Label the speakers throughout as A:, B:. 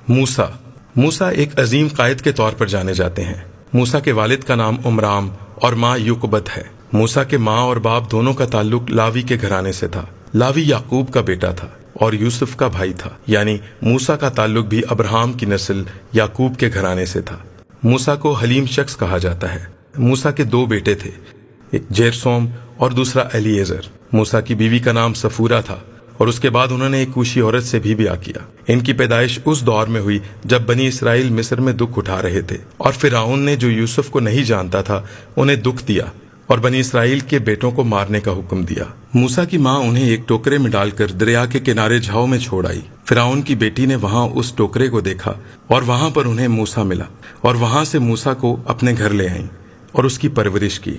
A: موسیٰ ایک عظیم قائد کے طور پر جانے جاتے ہیں۔ موسیٰ کے والد کا نام عمرام اور ماں یوکبت ہے۔ موسیٰ کے ماں اور باپ دونوں کا تعلق لاوی کے گھرانے سے تھا۔ لاوی یعقوب کا بیٹا تھا اور یوسف کا بھائی تھا، یعنی موسیٰ کا تعلق بھی ابراہیم کی نسل یعقوب کے گھرانے سے تھا۔ موسیٰ کو حلیم شخص کہا جاتا ہے۔ موسیٰ کے 2 بیٹے تھے، ایک جیرسوم اور دوسرا الیعزر۔ موسیٰ کی بیوی کا نام صفورہ تھا اور اس کے بعد انہوں نے ایک کوشی عورت سے بھی بیاہ کیا۔ ان کی پیدائش اس دور میں ہوئی جب بنی اسرائیل مصر میں دکھ اٹھا رہے تھے، اور فرعون نے جو یوسف کو نہیں جانتا تھا انہیں دکھ دیا اور بنی اسرائیل کے بیٹوں کو مارنے کا حکم دیا۔ موسیٰ کی ماں انہیں ایک ٹوکرے میں ڈال کر دریا کے کنارے جھاؤ میں چھوڑ آئی۔ فرعون کی بیٹی نے وہاں اس ٹوکرے کو دیکھا اور وہاں پر انہیں موسیٰ ملا، اور وہاں سے موسیٰ کو اپنے گھر لے آئیں اور اس کی پرورش کی۔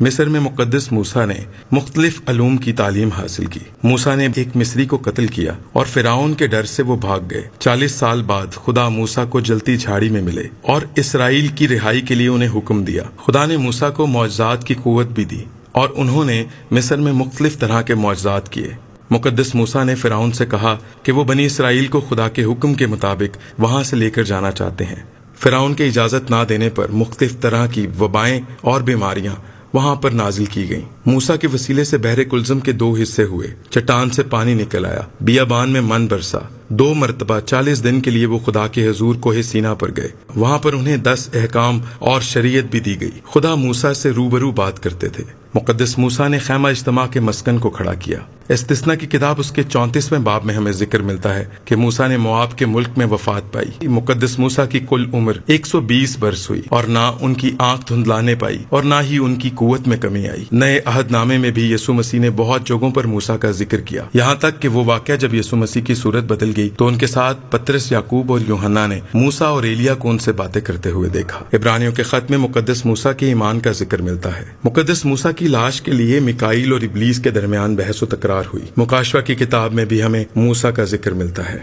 A: مصر میں مقدس موسیٰ نے مختلف علوم کی تعلیم حاصل کی۔ موسیٰ نے ایک مصری کو قتل کیا اور فرعون کے ڈر سے وہ بھاگ گئے۔ 40 سال بعد خدا موسیٰ کو جلتی جھاڑی میں ملے اور اسرائیل کی رہائی کے لیے انہیں حکم دیا۔ خدا نے موسیٰ کو معجزات کی قوت بھی دی اور انہوں نے مصر میں مختلف طرح کے معجزات کیے۔ مقدس موسیٰ نے فرعون سے کہا کہ وہ بنی اسرائیل کو خدا کے حکم کے مطابق وہاں سے لے کر جانا چاہتے ہیں۔ فرعون کے اجازت نہ دینے پر مختلف طرح کی وبائیں اور بیماریاں وہاں پر نازل کی گئیں۔ موسیٰ کے وسیلے سے بحر کلزم کے 2 حصے ہوئے، چٹان سے پانی نکل آیا، بیابان میں من برسا۔ 2 مرتبہ 40 دن کے لیے وہ خدا کے حضور کوہ سینا پر گئے۔ وہاں پر انہیں 10 احکام اور شریعت بھی دی گئی۔ خدا موسیٰ سے روبرو بات کرتے تھے۔ مقدس موسیٰ نے خیمہ اجتماع کے مسکن کو کھڑا کیا۔ استثنا کی کتاب اس کے 34ویں باب میں ہمیں ذکر ملتا ہے کہ موسیٰ نے مواب کے ملک میں وفات پائی۔ مقدس موسیٰ کی کل عمر 120 برس ہوئی، اور نہ ان کی آنکھ دھندلانے پائی اور نہ ہی ان کی قوت میں کمی آئی۔ نئے عہد نامے میں بھی یسوع مسیح نے بہت جگہوں پر موسیٰ کا ذکر کیا، یہاں تک کہ وہ واقعہ جب یسوع مسیح کی صورت بدل گئی تو ان کے ساتھ پطرس، یعقوب اور یوحنا نے موسیٰ اور ایلیا کو ان سے باتیں کرتے ہوئے دیکھا۔ عبرانیوں کے خط میں مقدس موسیٰ کے ایمان کا ذکر ملتا ہے۔ مقدس موسیٰ کی لاش کے لیے میکائیل اور ابلیس کے درمیان بحث و تکرار ہوئی۔ مکاشفہ کی کتاب میں بھی ہمیں موسیٰ کا ذکر ملتا ہے۔